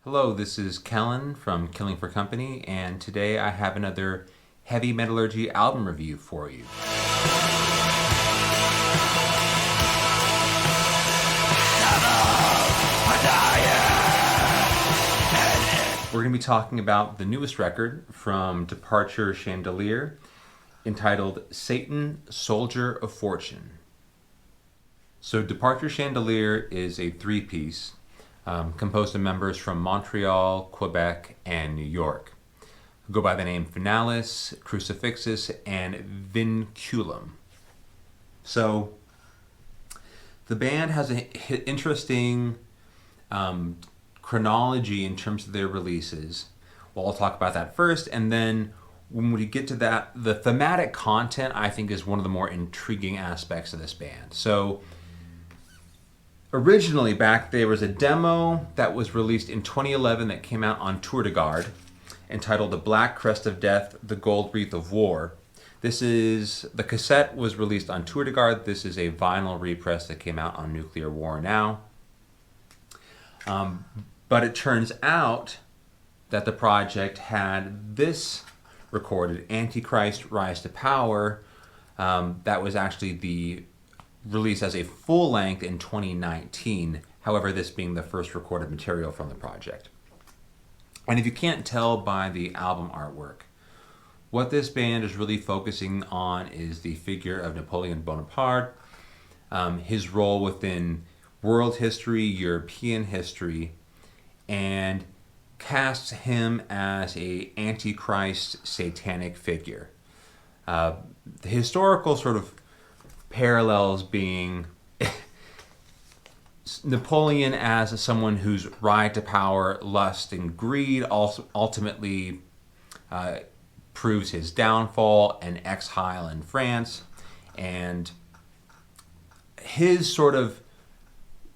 Hello, this is Kellen from Killing for Company, and today I have another Heavy Metallurgy album review for you. We're going to be talking about the newest record from Departure Chandelier, entitled Satan, Soldier of Fortune. So Departure Chandelier is a three-piece composed of members from Montreal, Quebec, and New York, who go by the name Finalis, Crucifixus, and Vinculum. So the band has an interesting chronology in terms of their releases. Well, I'll talk about that first, and then when we get to that, the thematic content I think is one of the more intriguing aspects of this band. So originally there was a demo that was released in 2011 that came out on Tour de Garde, entitled The Black Crest of Death, The Gold Wreath of War. The cassette was released on Tour de Garde. This is a vinyl repress that came out on Nuclear War Now. But it turns out that the project had this recorded, Antichrist Rise to Power. That was actually the released as a full length in 2019, however this being the first recorded material from the project. And if you can't tell by the album artwork, what this band is really focusing on is the figure of Napoleon Bonaparte, his role within world history, European history, and casts him as a antichrist satanic figure. The historical sort of parallels being Napoleon as someone whose ride to power, lust, and greed ultimately proves his downfall and exile in France, and his sort of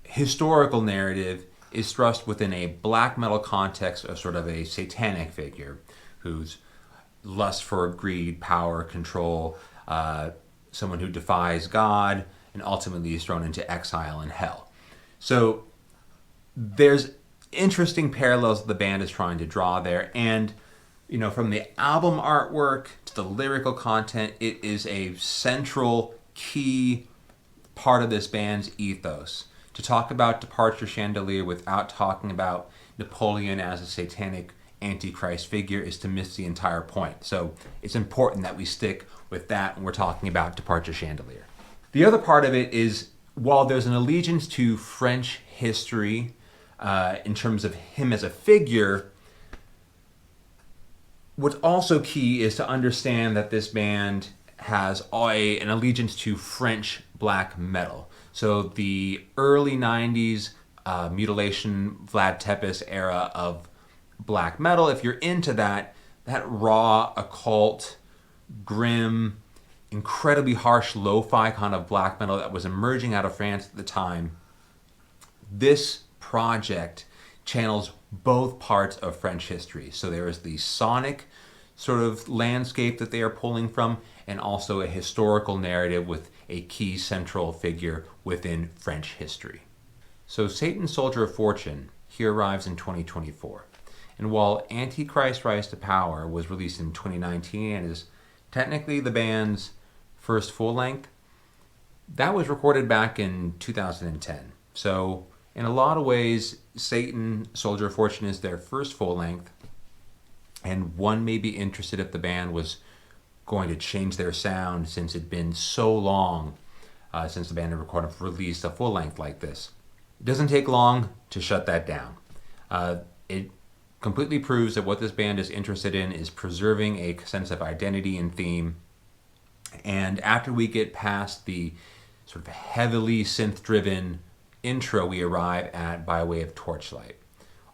historical narrative is thrust within a black metal context of sort of a satanic figure whose lust for greed, power, control, someone who defies God, and ultimately is thrown into exile and hell. So there's interesting parallels the band is trying to draw there, and from the album artwork to the lyrical content, it is a central key part of this band's ethos. To talk about Departure Chandelier without talking about Napoleon as a satanic antichrist figure is to miss the entire point. So it's important that we stick with that when we're talking about Departure Chandelier. The other part of it is, while there's an allegiance to French history in terms of him as a figure, what's also key is to understand that this band has an allegiance to French black metal. So the early 90s mutilation, Vlad Tepes era of black metal, if you're into that raw, occult, grim, incredibly harsh lo-fi kind of black metal that was emerging out of France at the time, this project channels both parts of French history. So there is the sonic sort of landscape that they are pulling from, and also a historical narrative with a key central figure within French history. So Satan, Soldier of Fortune, he arrives in 2024. And while Antichrist Rise to Power was released in 2019 and is technically the band's first full length, that was recorded back in 2010. So in a lot of ways, Satan, Soldier of Fortune is their first full length, and one may be interested if the band was going to change their sound, since it'd been so long since the band had released a full length like this. It doesn't take long to shut that down. It completely proves that what this band is interested in is preserving a sense of identity and theme. And after we get past the sort of heavily synth-driven intro we arrive at by way of Torchlight,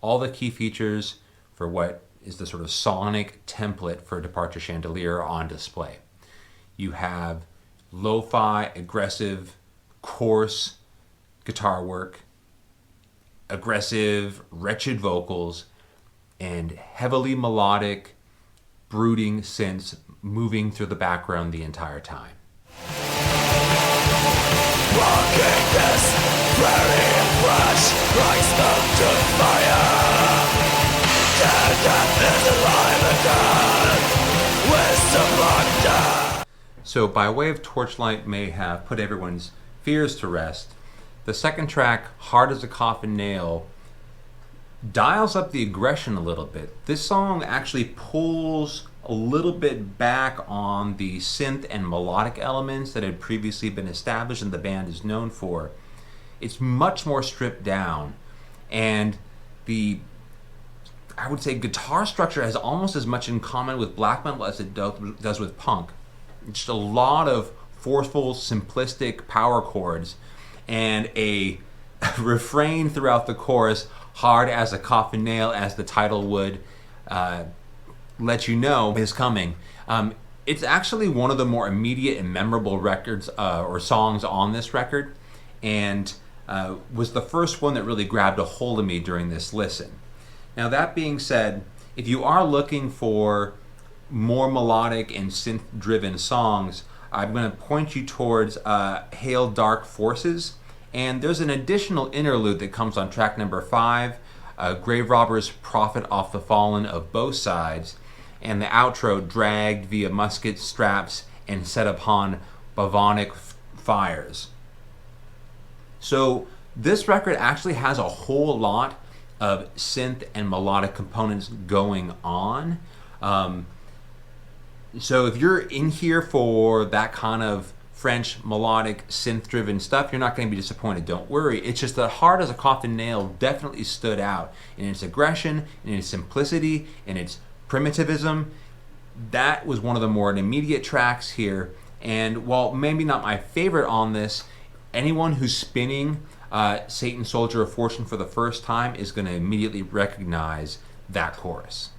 all the key features for what is the sort of sonic template for Departure Chandelier are on display. You have lo-fi, aggressive, coarse guitar work, aggressive, wretched vocals, and heavily melodic, brooding synths moving through the background the entire time. Walking this very fresh, like smoke to fire. So by way of Torchlight may have put everyone's fears to rest, the second track, Hard as a Coffin Nail, dials up the aggression a little bit. This song actually pulls a little bit back on the synth and melodic elements that had previously been established and the band is known for. It's much more stripped down, and I would say guitar structure has almost as much in common with black metal as it does with punk. Just a lot of forceful, simplistic power chords, and a refrain throughout the chorus, hard as a coffin nail, as the title would let you know is coming. It's actually one of the more immediate and memorable records or songs on this record, and was the first one that really grabbed a hold of me during this listen. Now that being said, if you are looking for more melodic and synth-driven songs, I'm going to point you towards Hail Dark Forces, and there's an additional interlude that comes on track number 5, Grave Robbers Profit Off the Fallen of Both Sides, and the outro, Dragged via musket straps and set upon bavonic fires. So this record actually has a whole lot of synth and melodic components going on. So if you're in here for that kind of French melodic synth-driven stuff, you're not going to be disappointed. Don't worry. It's just that Hard as a Coffin Nail definitely stood out in its aggression, in its simplicity, in its primitivism. That was one of the more immediate tracks here. And while maybe not my favorite on this, anyone who's spinning Satan Soldier of Fortune for the first time is going to immediately recognize that chorus.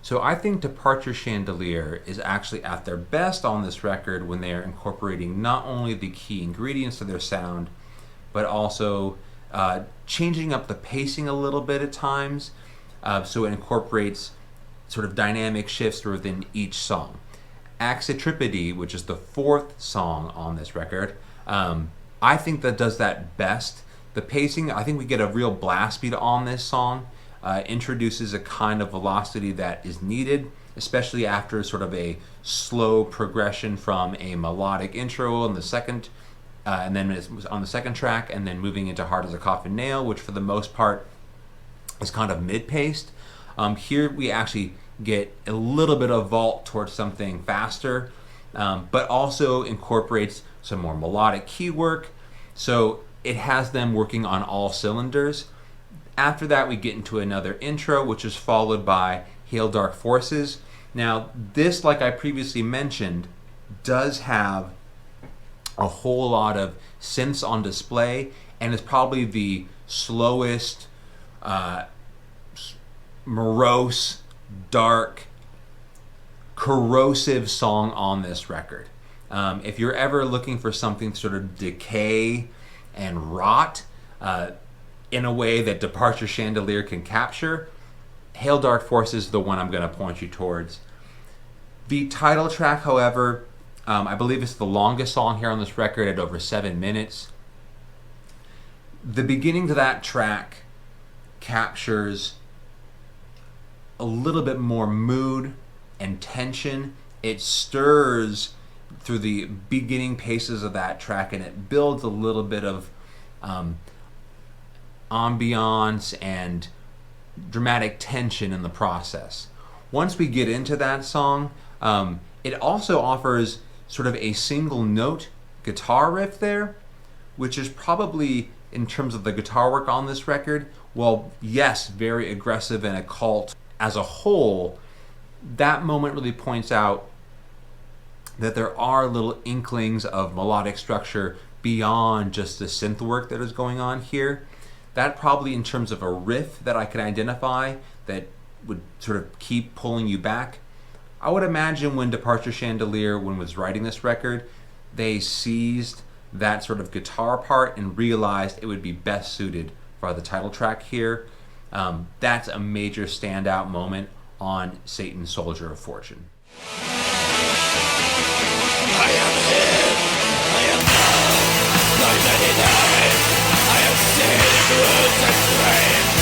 So I think Departure Chandelier is actually at their best on this record when they are incorporating not only the key ingredients of their sound, but also changing up the pacing a little bit at times, so it incorporates sort of dynamic shifts within each song. Axitripedy, which is the fourth song on this record, I think that does that best. The pacing, I think we get a real blast beat on this song, introduces a kind of velocity that is needed, especially after sort of a slow progression from a melodic intro on the second, and then it's on the second track, and then moving into Hard as a Coffin Nail, which for the most part is kind of mid-paced. Here we actually get a little bit of vault towards something faster, but also incorporates some more melodic key work, so it has them working on all cylinders. After that, we get into another intro, which is followed by Hail Dark Forces. Now, this, like I previously mentioned, does have a whole lot of synths on display, and is probably the slowest, morose, dark, corrosive song on this record. If you're ever looking for something to sort of decay and rot in a way that Departure Chandelier can capture, Hail Dark Forces is the one I'm going to point you towards. The title track, however, I believe it's the longest song here on this record at over 7 minutes. The beginning to that track captures a little bit more mood and tension. It stirs through the beginning paces of that track, and it builds a little bit of ambiance and dramatic tension in the process. Once we get into that song, it also offers sort of a single note guitar riff there, which is probably, in terms of the guitar work on this record, well, yes, very aggressive and occult as a whole. That moment really points out that there are little inklings of melodic structure beyond just the synth work that is going on here. That probably, in terms of a riff that I could identify that would sort of keep pulling you back, I would imagine when Departure Chandelier, when was writing this record, they seized that sort of guitar part and realized it would be best suited for the title track here. That's a major standout moment on Satan's Soldier of Fortune. I am him, I am known, like many names. I am seen, roots and dreams.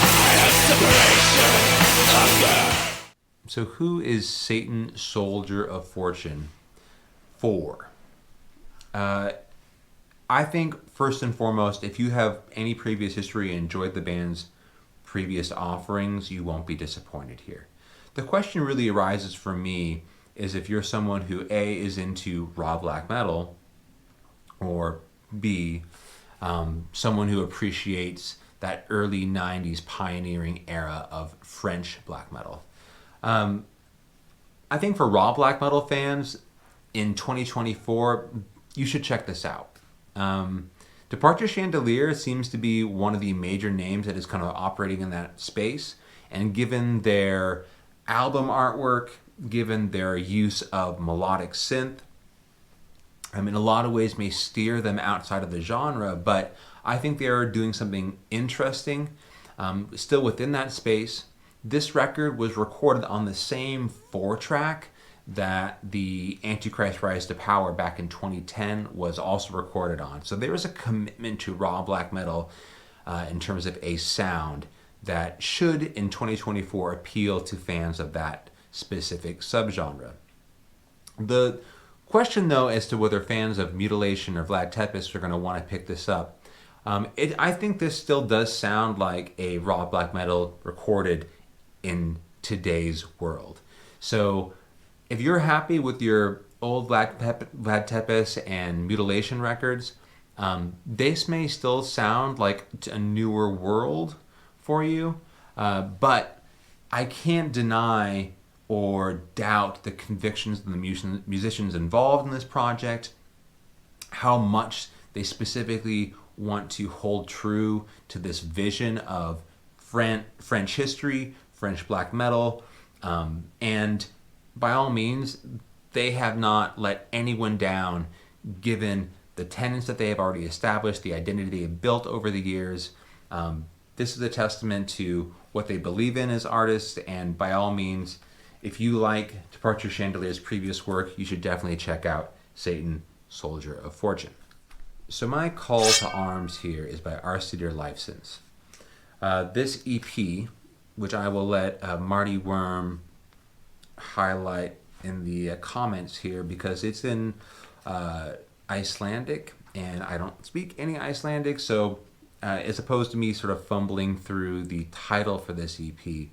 I am separation, hunger. So who is Satan, Soldier of Fortune for? I think first and foremost, if you have any previous history and enjoyed the band's previous offerings, you won't be disappointed here. The question really arises for me is if you're someone who A, is into raw black metal, or B, someone who appreciates that early 90s pioneering era of French black metal. I think for raw black metal fans in 2024, you should check this out. Departure Chandelier seems to be one of the major names that is kind of operating in that space. And given their album artwork, given their use of melodic synth, in a lot of ways may steer them outside of the genre, but I think they are doing something interesting. Still within that space, this record was recorded on the same 4-track that the Antichrist Rise to Power back in 2010 was also recorded on. So there is a commitment to raw black metal in terms of a sound that should in 2024 appeal to fans of that specific subgenre. The question though as to whether fans of Mutilation or Vlad Tepes are going to want to pick this up, I think this still does sound like a raw black metal recorded in today's world. So if you're happy with your old Vlad Tepes and Mutilation records, this may still sound like a newer world for you, but I can't deny or doubt the convictions of the musicians involved in this project, how much they specifically want to hold true to this vision of French history, French black metal, and by all means, they have not let anyone down given the tenets that they have already established, the identity they have built over the years. This is a testament to what they believe in as artists, and by all means, if you like Departure Chandelier's previous work, you should definitely check out Satan, Soldier of Fortune. So my call to arms here is by rsti fsins. This EP, which I will let Marty Worm highlight in the comments here because it's in Icelandic and I don't speak any Icelandic, so as opposed to me sort of fumbling through the title for this EP,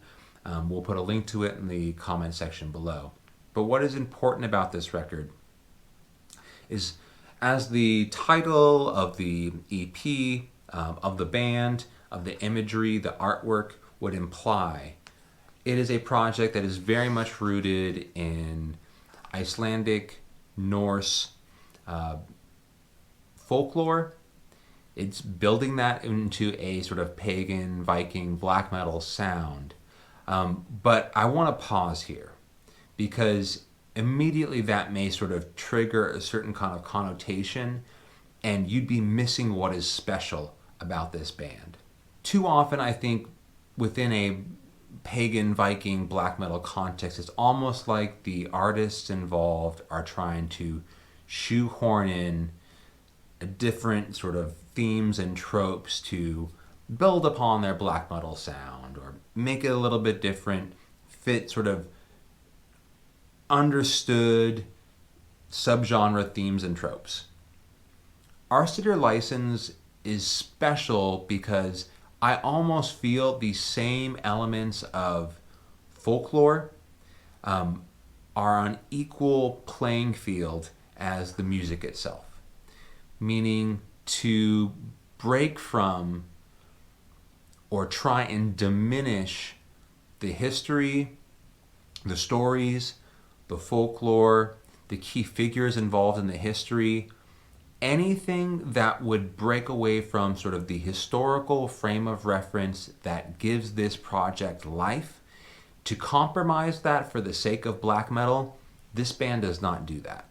we'll put a link to it in the comment section below. But what is important about this record is, as the title of the EP, of the band, of the imagery, the artwork would imply, it is a project that is very much rooted in Icelandic, Norse folklore. It's building that into a sort of pagan, Viking, black metal sound. But I want to pause here because immediately that may sort of trigger a certain kind of connotation and you'd be missing what is special about this band. Too often, I think, within a pagan, Viking, black metal context, it's almost like the artists involved are trying to shoehorn in a different sort of themes and tropes to build upon their black metal sound or make it a little bit different, fit sort of understood subgenre themes and tropes. rsti fsins is special because I almost feel the same elements of folklore are on equal playing field as the music itself. Meaning to break from or try and diminish the history, the stories, the folklore, the key figures involved in the history, anything that would break away from sort of the historical frame of reference that gives this project life, to compromise that for the sake of black metal, this band does not do that.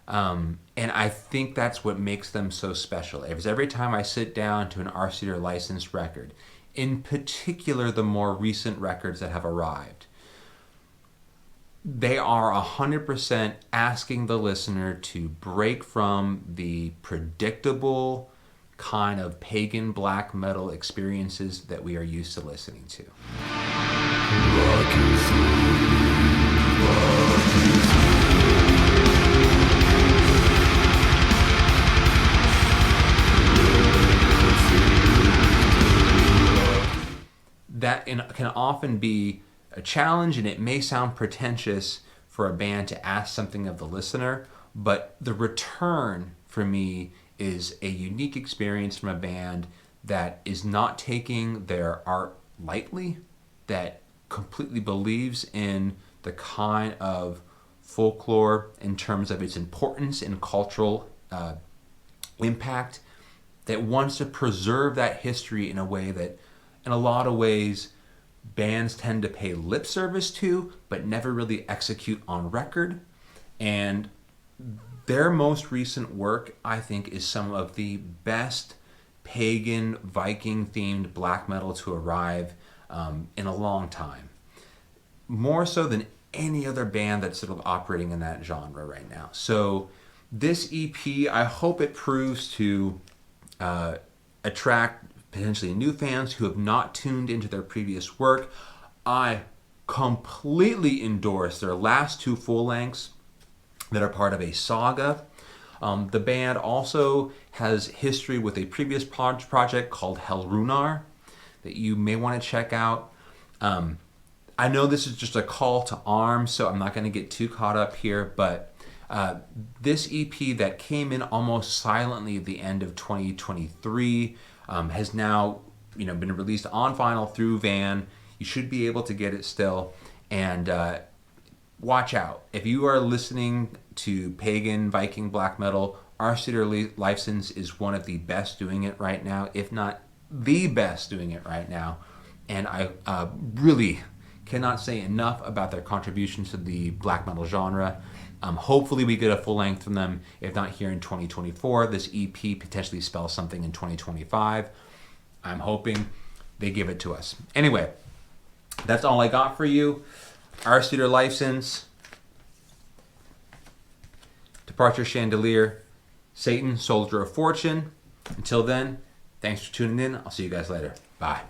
And I think that's what makes them so special. Because every time I sit down to an rsti licensed record, in particular the more recent records that have arrived, they are 100% asking the listener to break from the predictable kind of pagan black metal experiences that we are used to listening to. That can often be a challenge, and it may sound pretentious for a band to ask something of the listener, but the return for me is a unique experience from a band that is not taking their art lightly, that completely believes in the kind of folklore in terms of its importance and cultural impact, that wants to preserve that history in a way that, in a lot of ways, bands tend to pay lip service to, but never really execute on record. And their most recent work, I think, is some of the best pagan Viking themed black metal to arrive in a long time. More so than any other band that's sort of operating in that genre right now. So this EP, I hope it proves to attract potentially new fans who have not tuned into their previous work. I completely endorse their last two full lengths that are part of a saga. The band also has history with a previous project called Helrunar that you may want to check out. I know this is just a call to arms, so I'm not going to get too caught up here, but this EP that came in almost silently at the end of 2023 has now been released on vinyl through Van. You should be able to get it still. And watch out. If you are listening to pagan Viking black metal, rsti is one of the best doing it right now, if not the best doing it right now. And I really cannot say enough about their contributions to the black metal genre. Hopefully we get a full length from them, if not here in 2024. This EP potentially spells something in 2025. I'm hoping they give it to us. Anyway, that's all I got for you. rsti Fsins, Departure Chandelier, Satan, Soldier of Fortune. Until then, thanks for tuning in. I'll see you guys later. Bye.